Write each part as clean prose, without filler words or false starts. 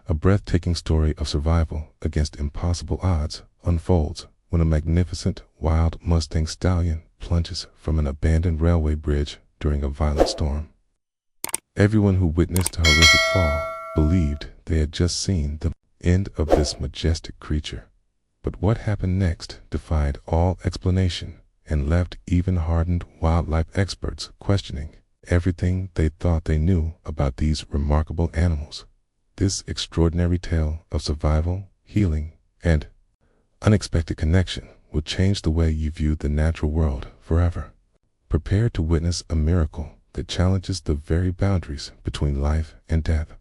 A breathtaking story of survival against impossible odds unfolds when a magnificent wild Mustang stallion plunges from an abandoned railway bridge during a violent storm. Everyone who witnessed a horrific fall believed they had just seen the end of this majestic creature. But what happened next defied all explanation and left even hardened wildlife experts questioning everything they thought they knew about these remarkable animals. This extraordinary tale of survival, healing, and unexpected connection will change the way you view the natural world forever. Prepare to witness a miracle that challenges the very boundaries between life and death.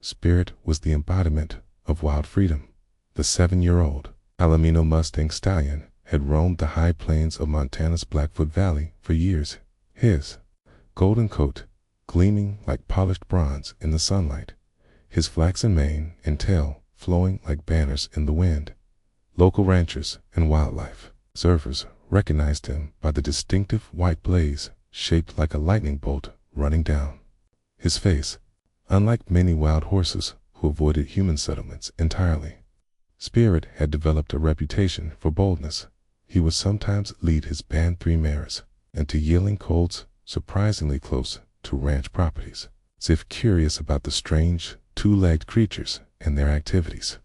Spirit was the embodiment of wild freedom. The 7-year-old Palomino Mustang stallion had roamed the high plains of Montana's Blackfoot Valley for years, his golden coat gleaming like polished bronze in the sunlight, his flaxen mane and tail flowing like banners in the wind. Local ranchers and wildlife observers recognized him by the distinctive white blaze shaped like a lightning bolt running down his face. Unlike many wild horses who avoided human settlements entirely, Spirit had developed a reputation for boldness. He would sometimes lead his band 3 mares into yielding colts surprisingly close to ranch properties, as if curious about the strange, 2-legged creatures and their activities.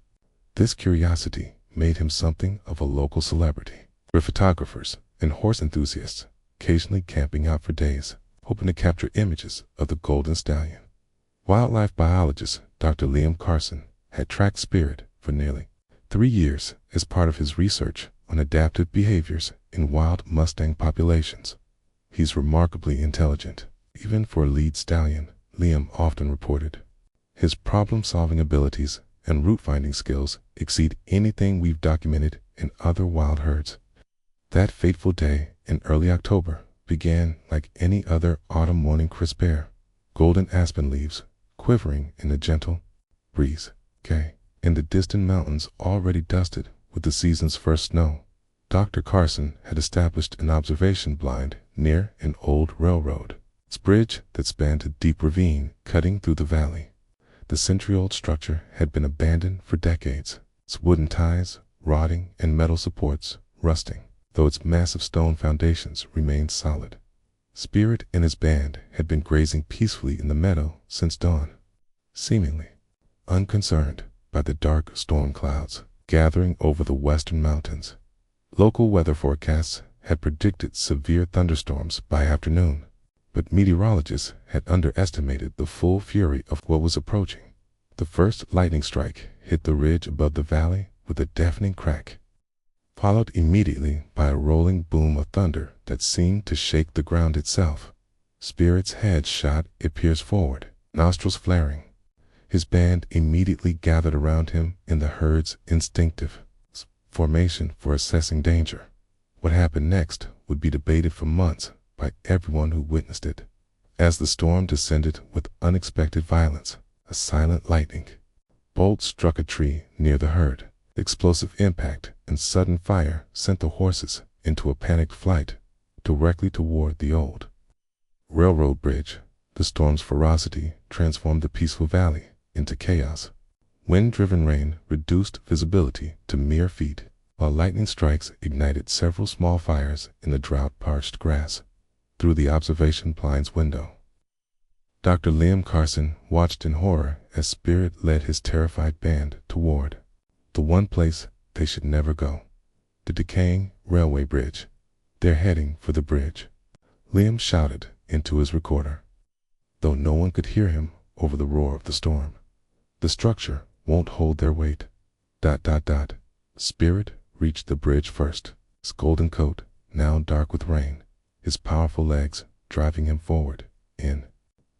This curiosity made him something of a local celebrity, with photographers and horse enthusiasts occasionally camping out for days, hoping to capture images of the golden stallion. Wildlife biologist Dr. Liam Carson had tracked Spirit for nearly 3 years as part of his research on adaptive behaviors in wild Mustang populations. He's remarkably intelligent, even for a lead stallion, Liam often reported. His problem-solving abilities and route-finding skills exceed anything we've documented in other wild herds. That fateful day in early October began like any other autumn morning crisp air, golden aspen leaves quivering in a gentle breeze. In the distant mountains already dusted with the season's first snow, Dr. Carson had established an observation blind near an old railroad bridge that spanned a deep ravine cutting through the valley. The century-old structure had been abandoned for decades, its wooden ties rotting and metal supports rusting, though its massive stone foundations remained solid. Spirit and his band had been grazing peacefully in the meadow since dawn, seemingly unconcerned by the dark storm clouds gathering over the western mountains. Local weather forecasts had predicted severe thunderstorms by afternoon, but meteorologists had underestimated the full fury of what was approaching. The first lightning strike hit the ridge above the valley with a deafening crack, followed immediately by a rolling boom of thunder that seemed to shake the ground itself. Spirit's head shot its ears forward, nostrils flaring. His band immediately gathered around him in the herd's instinctive formation for assessing danger. What happened next would be debated for months by everyone who witnessed it. As the storm descended with unexpected violence, a silent lightning bolt struck a tree near the herd. The explosive impact and sudden fire sent the horses into a panicked flight directly toward the old railroad bridge. The storm's ferocity transformed the peaceful valley into chaos. Wind-driven rain reduced visibility to mere feet, while lightning strikes ignited several small fires in the drought-parched grass. Through the observation blind's window, Dr. Liam Carson watched in horror as Spirit led his terrified band toward the one place they should never go, the decaying railway bridge. They're heading for the bridge, Liam shouted into his recorder, though no one could hear him over the roar of the storm. The structure won't hold their weight. ... Spirit reached the bridge first, his golden coat now dark with rain, his powerful legs driving him forward in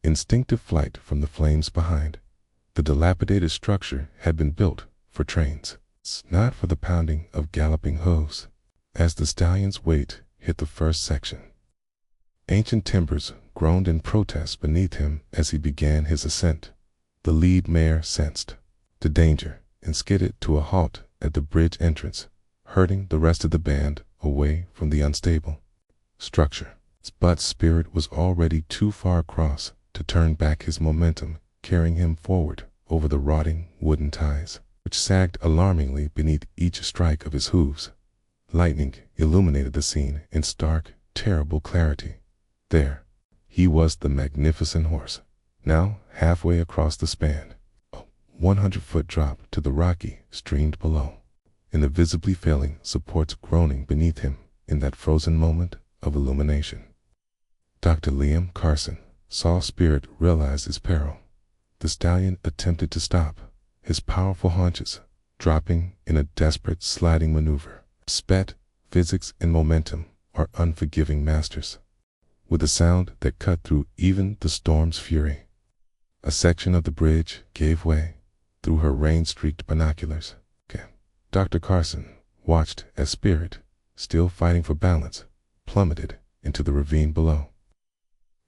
instinctive flight from the flames behind. The dilapidated structure had been built for trains, not for the pounding of galloping hooves. As the stallion's weight hit the first section, ancient timbers groaned in protest beneath him as he began his ascent. The lead mare sensed the danger and skidded to a halt at the bridge entrance, herding the rest of the band away from the unstable structure. But Spirit was already too far across to turn back his momentum, carrying him forward over the rotting wooden ties, which sagged alarmingly beneath each strike of his hooves. Lightning illuminated the scene in stark, terrible clarity. There, he was, the magnificent horse, now halfway across the span. A 100-foot drop to the rocky streamed below, and the visibly failing supports groaning beneath him in that frozen moment of illumination. Dr. Liam Carson saw Spirit realize his peril. The stallion attempted to stop, his powerful haunches dropping in a desperate sliding maneuver. Spet, physics, and momentum are unforgiving masters. With a sound that cut through even the storm's fury, a section of the bridge gave way through her rain-streaked binoculars. Dr. Carson watched as Spirit, still fighting for balance, plummeted into the ravine below.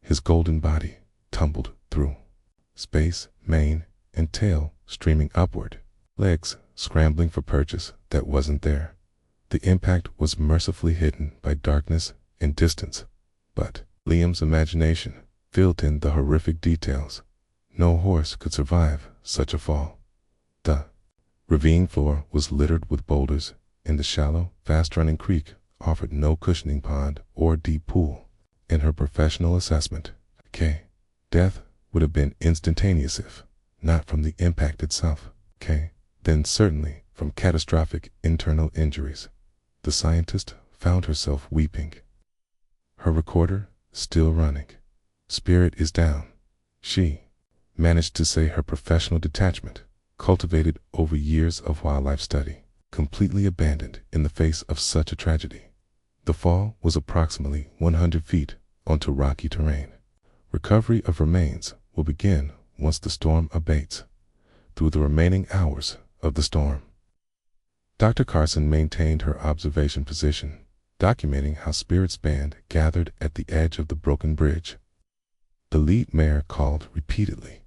His golden body tumbled through space, mane and tail streaming upward, legs scrambling for purchase that wasn't there. The impact was mercifully hidden by darkness and distance, but Liam's imagination filled in the horrific details. No horse could survive such a fall. The ravine floor was littered with boulders, and the shallow, fast-running creek offered no cushioning pond or deep pool. In her professional assessment, death would have been instantaneous if not from the impact itself, then certainly from catastrophic internal injuries. The scientist found herself weeping. Her recorder still running. Spirit is down. She managed to say her professional detachment, cultivated over years of wildlife study, completely abandoned in the face of such a tragedy. The fall was approximately 100 feet onto rocky terrain. Recovery of remains will begin once the storm abates. Through the remaining hours of the storm, Dr. Carson maintained her observation position, documenting how Spirit's band gathered at the edge of the broken bridge. The lead mare called repeatedly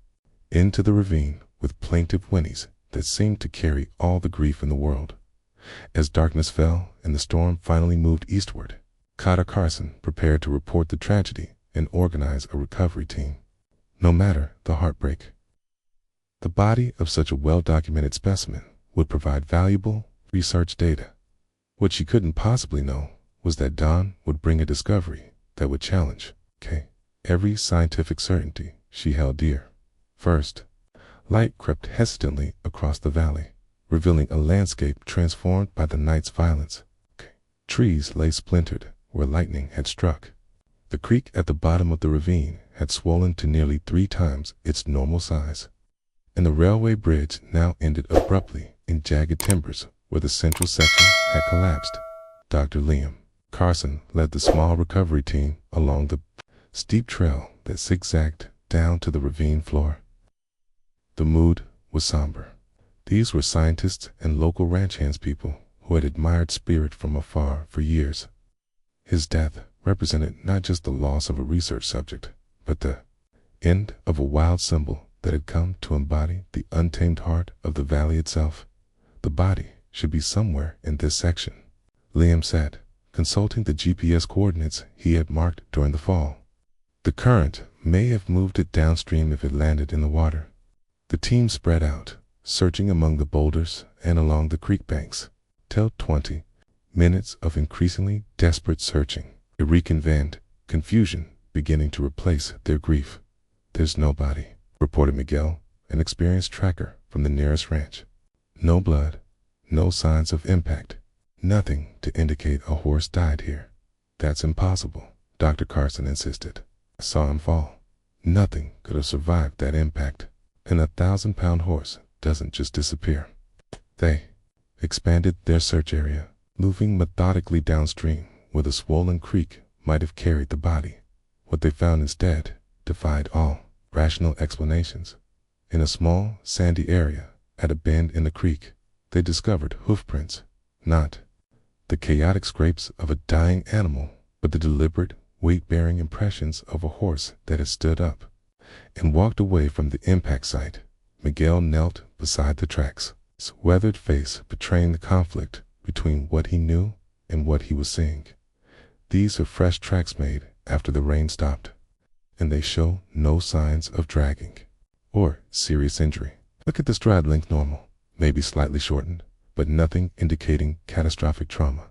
into the ravine with plaintive whinnies that seemed to carry all the grief in the world. As darkness fell and the storm finally moved eastward, Dr. Carson prepared to report the tragedy and organize a recovery team. No matter the heartbreak, the body of such a well-documented specimen would provide valuable research data. What she couldn't possibly know was that dawn would bring a discovery that would challenge every scientific certainty she held dear. First, light crept hesitantly across the valley, revealing a landscape transformed by the night's violence. Trees lay splintered where lightning had struck. The creek at the bottom of the ravine had swollen to nearly 3 times its normal size, and the railway bridge now ended abruptly in jagged timbers where the central section had collapsed. Dr. Liam Carson led the small recovery team along the steep trail that zigzagged down to the ravine floor. The mood was somber. These were scientists and local ranch hands people who had admired Spirit from afar for years. His death represented not just the loss of a research subject, but the end of a wild symbol that had come to embody the untamed heart of the valley itself. The body should be somewhere in this section, Liam said, consulting the GPS coordinates he had marked during the fall. The current may have moved it downstream if it landed in the water. The team spread out, searching among the boulders and along the creek banks, till 20 minutes of increasingly desperate searching reconvened, confusion beginning to replace their grief. "There's nobody," reported Miguel, an experienced tracker from the nearest ranch. "No blood, no signs of impact, nothing to indicate a horse died here." "That's impossible," Dr. Carson insisted. "I saw him fall. Nothing could have survived that impact. An 1,000-pound horse doesn't just disappear." They expanded their search area, moving methodically downstream where the swollen creek might have carried the body. What they found instead defied all rational explanations. In a small, sandy area at a bend in the creek, they discovered hoofprints, not the chaotic scrapes of a dying animal, but the deliberate, weight-bearing impressions of a horse that had stood up and walked away from the impact site. Miguel knelt beside the tracks, his weathered face betraying the conflict between what he knew and what he was seeing. "These are fresh tracks made after the rain stopped, and they show no signs of dragging or serious injury." Look at the stride length normal, maybe slightly shortened, but nothing indicating catastrophic trauma.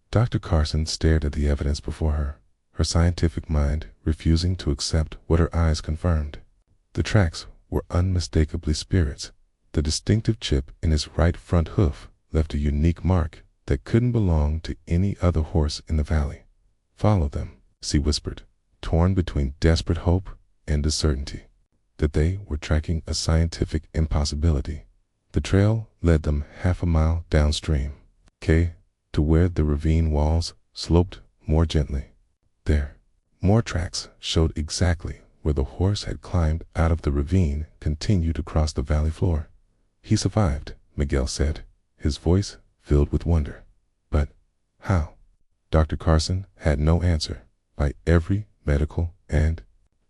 Dr. Carson stared at the evidence before her scientific mind refusing to accept what her eyes confirmed. The tracks were unmistakably Spirit's. The distinctive chip in his right front hoof left a unique mark that couldn't belong to any other horse in the valley. Follow them, she whispered, torn between desperate hope and the certainty that they were tracking a scientific impossibility. The trail led them half a mile downstream, to where the ravine walls sloped more gently. There, more tracks showed exactly where the horse had climbed out of the ravine, continued across the valley floor. He survived, Miguel said, his voice filled with wonder. But how? Dr. Carson had no answer. By every medical and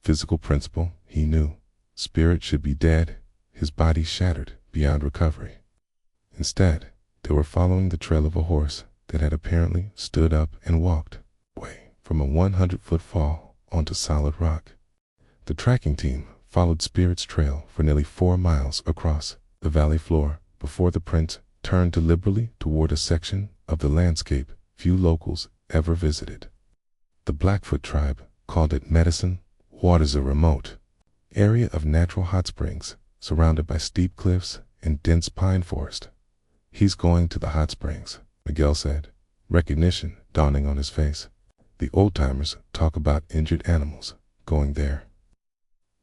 physical principle he knew, Spirit should be dead, his body shattered beyond recovery. Instead, they were following the trail of a horse that had apparently stood up and walked away from a 100-foot fall onto solid rock. The tracking team followed Spirit's trail for nearly 4 miles across the valley floor before the print turned deliberately toward a section of the landscape few locals ever visited. The Blackfoot tribe called it Medicine Waters, a remote area of natural hot springs surrounded by steep cliffs and dense pine forest. He's going to the hot springs, Miguel said, recognition dawning on his face. The old-timers talk about injured animals going there.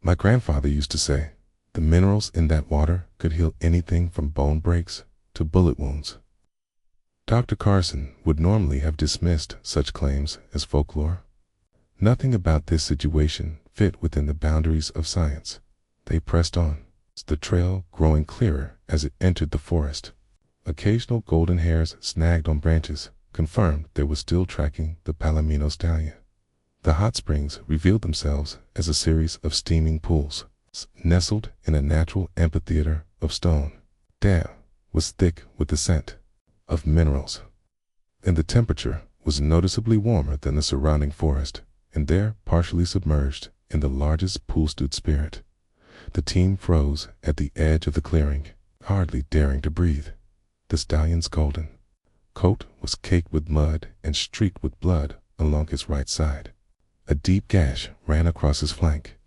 My grandfather used to say the minerals in that water could heal anything from bone breaks to bullet wounds. Dr. Carson would normally have dismissed such claims as folklore. Nothing about this situation fit within the boundaries of science. They pressed on, the trail growing clearer as it entered the forest. Occasional golden hairs snagged on branches confirmed they were still tracking the Palomino stallion. The hot springs revealed themselves as a series of steaming pools, nestled in a natural amphitheater of stone. The air was thick with the scent of minerals, and the temperature was noticeably warmer than the surrounding forest, and there, partially submerged in the largest pool, stood Spirit. The team froze at the edge of the clearing, hardly daring to breathe. The stallion's golden coat was caked with mud and streaked with blood along his right side. A deep gash ran across his flank.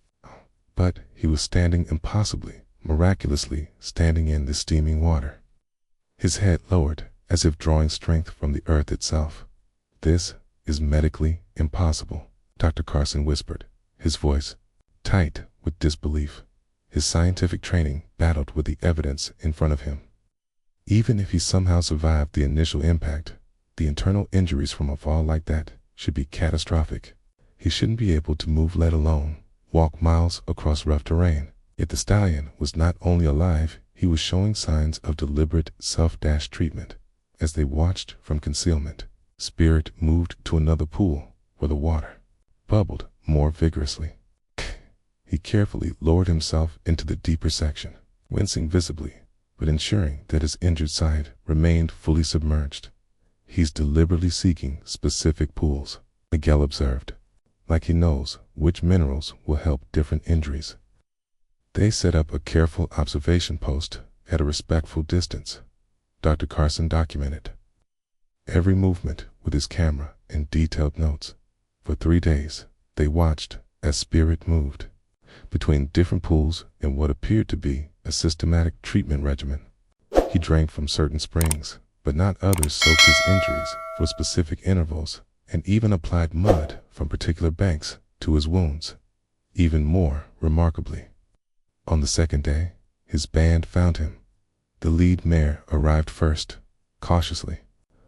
But he was standing impossibly, miraculously standing in the steaming water. His head lowered, as if drawing strength from the earth itself. This is medically impossible, Dr. Carson whispered, his voice tight with disbelief. His scientific training battled with the evidence in front of him. Even if he somehow survived the initial impact, the internal injuries from a fall like that should be catastrophic. He shouldn't be able to move, let alone walk miles across rough terrain. Yet the stallion was not only alive, he was showing signs of deliberate self-dash treatment. As they watched from concealment, Spirit moved to another pool where the water bubbled more vigorously. He carefully lowered himself into the deeper section, wincing visibly, but ensuring that his injured side remained fully submerged. He's deliberately seeking specific pools, Miguel observed, like he knows which minerals will help different injuries. They set up a careful observation post at a respectful distance. Dr. Carson documented every movement with his camera and detailed notes. For 3 days, they watched as Spirit moved between different pools in what appeared to be a systematic treatment regimen. He drank from certain springs, but not others, soaked his injuries for specific intervals, and even applied mud from particular banks to his wounds. Even more remarkably, on the 2nd day, his band found him. The lead mare arrived first, cautiously,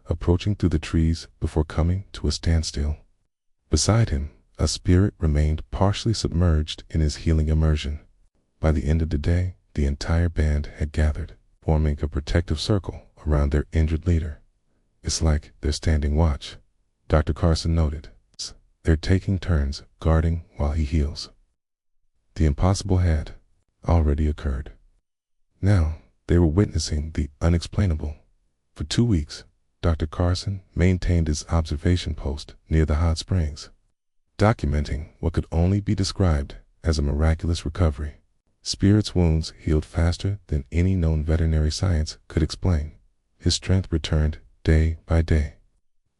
approaching through the trees before coming to a standstill. Beside him, a Spirit remained partially submerged in his healing immersion. By the end of the day, the entire band had gathered, forming a protective circle around their injured leader. It's like they're standing watch, Dr. Carson noted. They're taking turns guarding while he heals. The impossible had already occurred. Now, they were witnessing the unexplainable. For 2 weeks, Dr. Carson maintained his observation post near the hot springs, documenting what could only be described as a miraculous recovery. Spirit's wounds healed faster than any known veterinary science could explain. His strength returned day by day.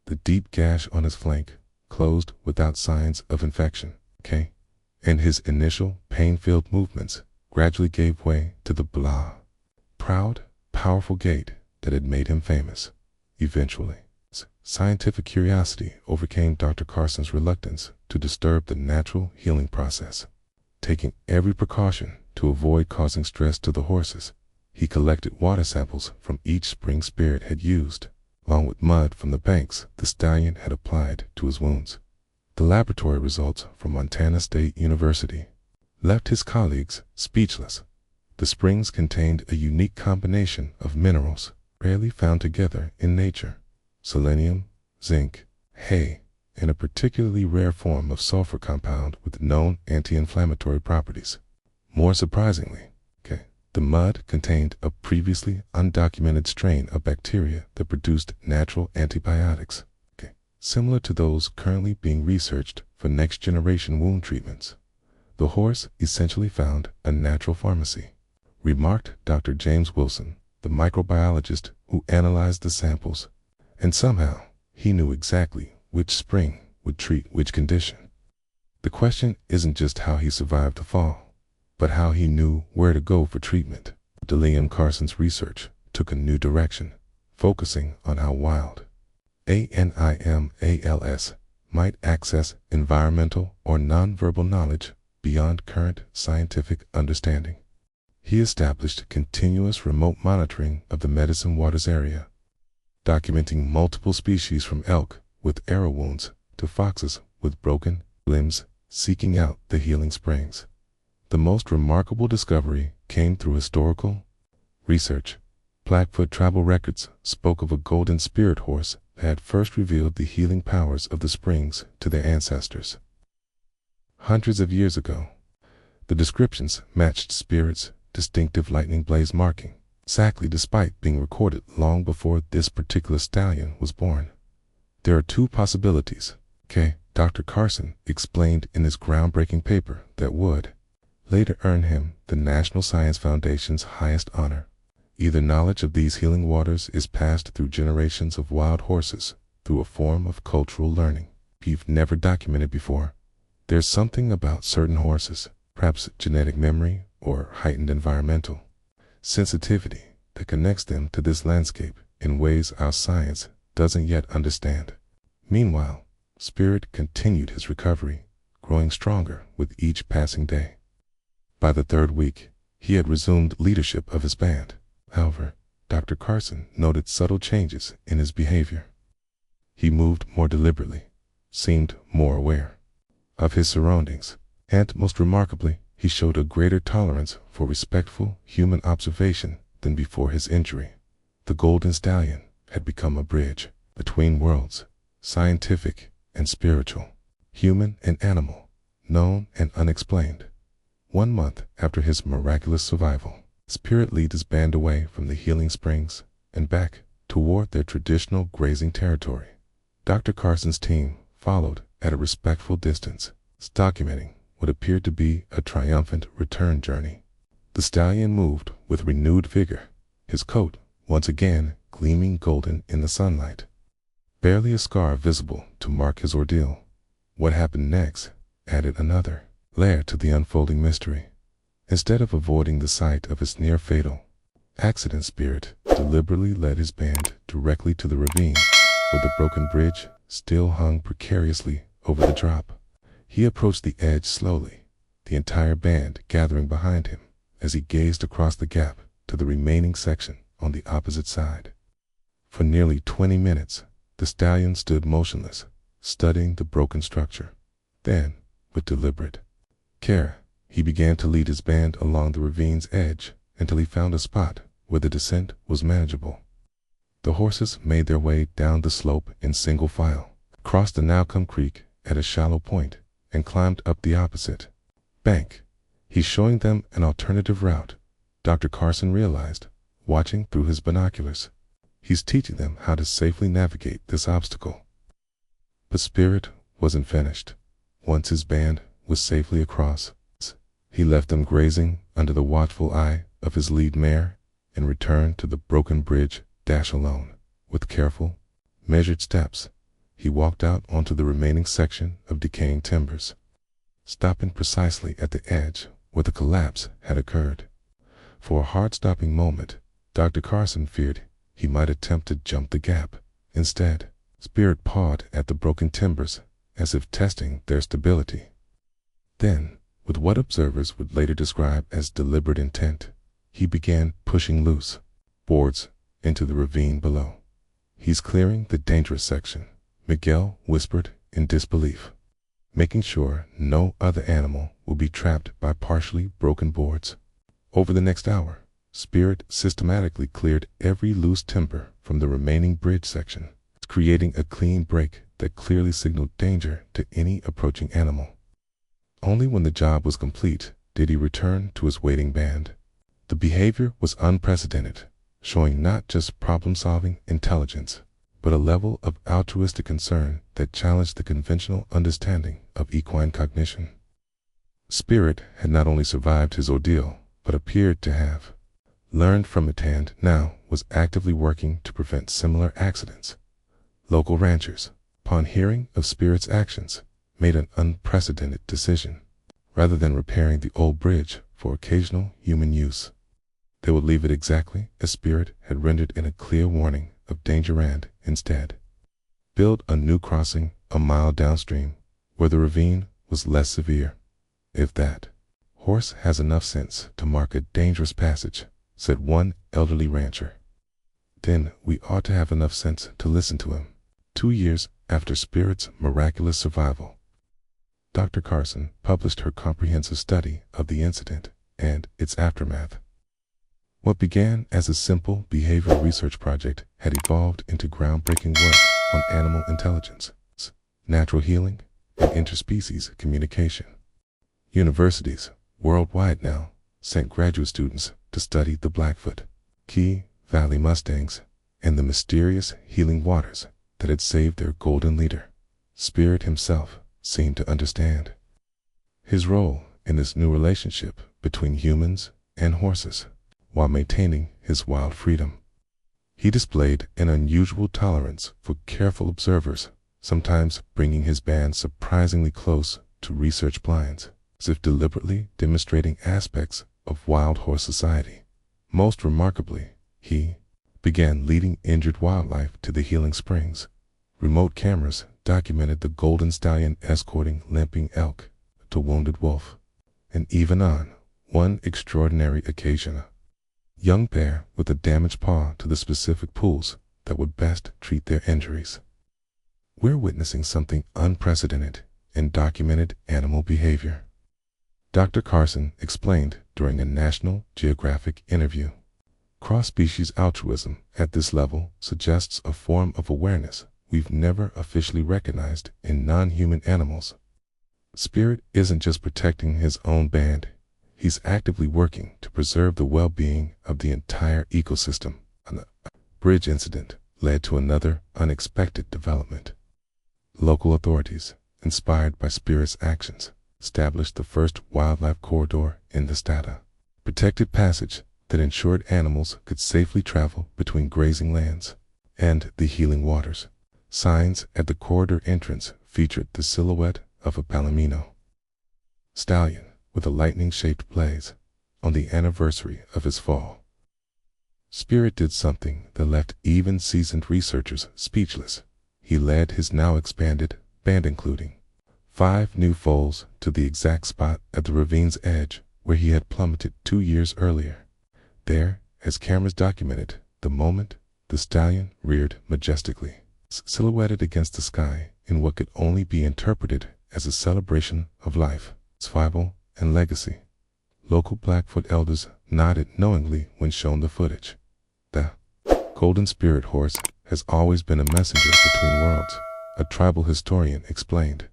The deep gash on his flank closed without signs of infection, and his initial pain-filled movements gradually gave way to the proud, powerful gait that had made him famous. Eventually, scientific curiosity overcame Dr. Carson's reluctance to disturb the natural healing process. Taking every precaution to avoid causing stress to the horses, he collected water samples from each spring Spirit had used, along with mud from the banks the stallion had applied to his wounds. The laboratory results from Montana State University left his colleagues speechless. The springs contained a unique combination of minerals rarely found together in nature: selenium, zinc, hay, and a particularly rare form of sulfur compound with known anti-inflammatory properties. More surprisingly, the mud contained a previously undocumented strain of bacteria that produced natural antibiotics, similar to those currently being researched for next-generation wound treatments. The horse essentially found a natural pharmacy, remarked Dr. James Wilson, the microbiologist who analyzed the samples, and somehow he knew exactly which spring would treat which condition. The question isn't just how he survived the fall, but how he knew where to go for treatment. Dr. Carson's research took a new direction, focusing on how wild animals might access environmental or nonverbal knowledge beyond current scientific understanding. He established continuous remote monitoring of the Medicine Waters area, documenting multiple species from elk with arrow wounds to foxes with broken limbs seeking out the healing springs. The most remarkable discovery came through historical research. Blackfoot tribal records spoke of a golden spirit horse that had first revealed the healing powers of the springs to their ancestors. Hundreds of years ago, the descriptions matched Spirit's distinctive lightning blaze marking, exactly despite being recorded long before this particular stallion was born. There are two possibilities, Dr. Carson explained in his groundbreaking paper that would later earn him the National Science Foundation's highest honor. Either knowledge of these healing waters is passed through generations of wild horses through a form of cultural learning you've never documented before. There's something about certain horses, perhaps genetic memory or heightened environmental sensitivity, that connects them to this landscape in ways our science doesn't yet understand. Meanwhile, Spirit continued his recovery, growing stronger with each passing day. By the third week, he had resumed leadership of his band. However, Dr. Carson noted subtle changes in his behavior. He moved more deliberately, seemed more aware of his surroundings, and most remarkably, he showed a greater tolerance for respectful human observation than before his injury. The Golden Stallion had become a bridge between worlds, scientific and spiritual, human and animal, known and unexplained. 1 month after his miraculous survival, Spirit led his band away from the healing springs and back toward their traditional grazing territory. Dr. Carson's team followed at a respectful distance, documenting what appeared to be a triumphant return journey. The stallion moved with renewed vigor, his coat once again gleaming golden in the sunlight. Barely a scar visible to mark his ordeal. What happened next added another layer to the unfolding mystery. Instead of avoiding the sight of his near-fatal accident, Spirit deliberately led his band directly to the ravine, where the broken bridge still hung precariously over the drop. He approached the edge slowly, the entire band gathering behind him as he gazed across the gap to the remaining section on the opposite side. For nearly 20 minutes, the stallion stood motionless, studying the broken structure. Then, with deliberate care, he began to lead his band along the ravine's edge until he found a spot where the descent was manageable. The horses made their way down the slope in single file, crossed the Nowcomb Creek at a shallow point, and climbed up the opposite bank. He's showing them an alternative route, Dr. Carson realized, watching through his binoculars. He's teaching them how to safely navigate this obstacle. But Spirit wasn't finished. Once his band was safely across, he left them grazing under the watchful eye of his lead mare, and returned to the broken bridge dash alone. With careful, measured steps, he walked out onto the remaining section of decaying timbers, stopping precisely at the edge where the collapse had occurred. For a heart-stopping moment, Dr. Carson feared he might attempt to jump the gap. Instead, Spirit pawed at the broken timbers as if testing their stability. Then, with what observers would later describe as deliberate intent, he began pushing loose boards into the ravine below. "He's clearing the dangerous section," Miguel whispered in disbelief, making sure no other animal will be trapped by partially broken boards. Over the next hour, Spirit systematically cleared every loose timber from the remaining bridge section, creating a clean break that clearly signaled danger to any approaching animal. Only when the job was complete did he return to his waiting band. The behavior was unprecedented, showing not just problem-solving intelligence, but a level of altruistic concern that challenged the conventional understanding of equine cognition. Spirit had not only survived his ordeal, but appeared to have learned from it and now was actively working to prevent similar accidents. Local ranchers, upon hearing of Spirit's actions, made an unprecedented decision. Rather than repairing the old bridge for occasional human use, they would leave it exactly as Spirit had rendered in a clear warning of danger and, instead, build a new crossing a mile downstream where the ravine was less severe. "If that horse has enough sense to mark a dangerous passage," said one elderly rancher, "then we ought to have enough sense to listen to him." 2 years after Spirit's miraculous survival, Dr. Carson published her comprehensive study of the incident and its aftermath. What began as a simple behavioral research project had evolved into groundbreaking work on animal intelligence, natural healing, and interspecies communication. Universities worldwide now sent graduate students to study the Blackfoot, Key Valley Mustangs, and the mysterious healing waters that had saved their golden leader. Spirit himself seemed to understand his role in this new relationship between humans and horses, while maintaining his wild freedom. He displayed an unusual tolerance for careful observers, sometimes bringing his band surprisingly close to research blinds, as if deliberately demonstrating aspects of wild horse society. Most remarkably, he began leading injured wildlife to the healing springs. Remote cameras documented the golden stallion escorting limping elk to wounded wolf, and even on one extraordinary occasion, a young bear with a damaged paw to the specific pools that would best treat their injuries. "We're witnessing something unprecedented in documented animal behavior," Dr. Carson explained during a National Geographic interview. "Cross-species altruism at this level suggests a form of awareness we've never officially recognized in non-human animals. Spirit isn't just protecting his own band, he's actively working to preserve the well-being of the entire ecosystem." A bridge incident led to another unexpected development. Local authorities, inspired by Spirit's actions, established the first wildlife corridor in the state, a protected passage that ensured animals could safely travel between grazing lands and the healing waters. Signs at the corridor entrance featured the silhouette of a Palomino stallion with a lightning-shaped blaze on the anniversary of his fall. Spirit did something that left even seasoned researchers speechless. He led his now expanded band, including 5 new foals, to the exact spot at the ravine's edge where he had plummeted 2 years earlier. There, as cameras documented the moment, the stallion reared majestically, silhouetted against the sky in what could only be interpreted as a celebration of life, survival, and legacy. Local Blackfoot elders nodded knowingly when shown the footage. "The Golden Spirit horse has always been a messenger between worlds," a tribal historian explained.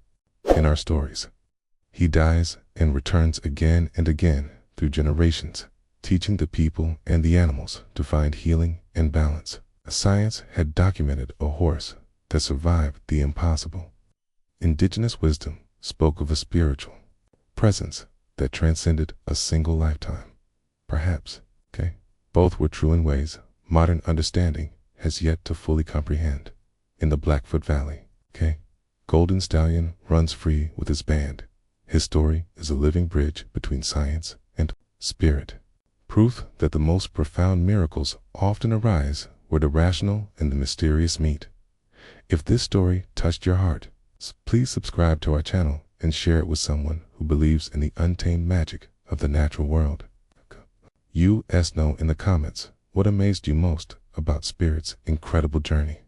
"In our stories, he dies and returns again and again through generations, teaching the people and the animals to find healing and balance." Science had documented a horse that survived the impossible. Indigenous wisdom spoke of a spiritual presence that transcended a single lifetime. perhaps. Okay? Both were true in ways modern understanding has yet to fully comprehend. In the Blackfoot Valley, okay? Golden Stallion runs free with his band. His story is a living bridge between science and spirit. Proof that the most profound miracles often arise where the rational and the mysterious meet. If this story touched your heart, please subscribe to our channel and share it with someone who believes in the untamed magic of the natural world. Know in the comments what amazed you most about Spirit's incredible journey.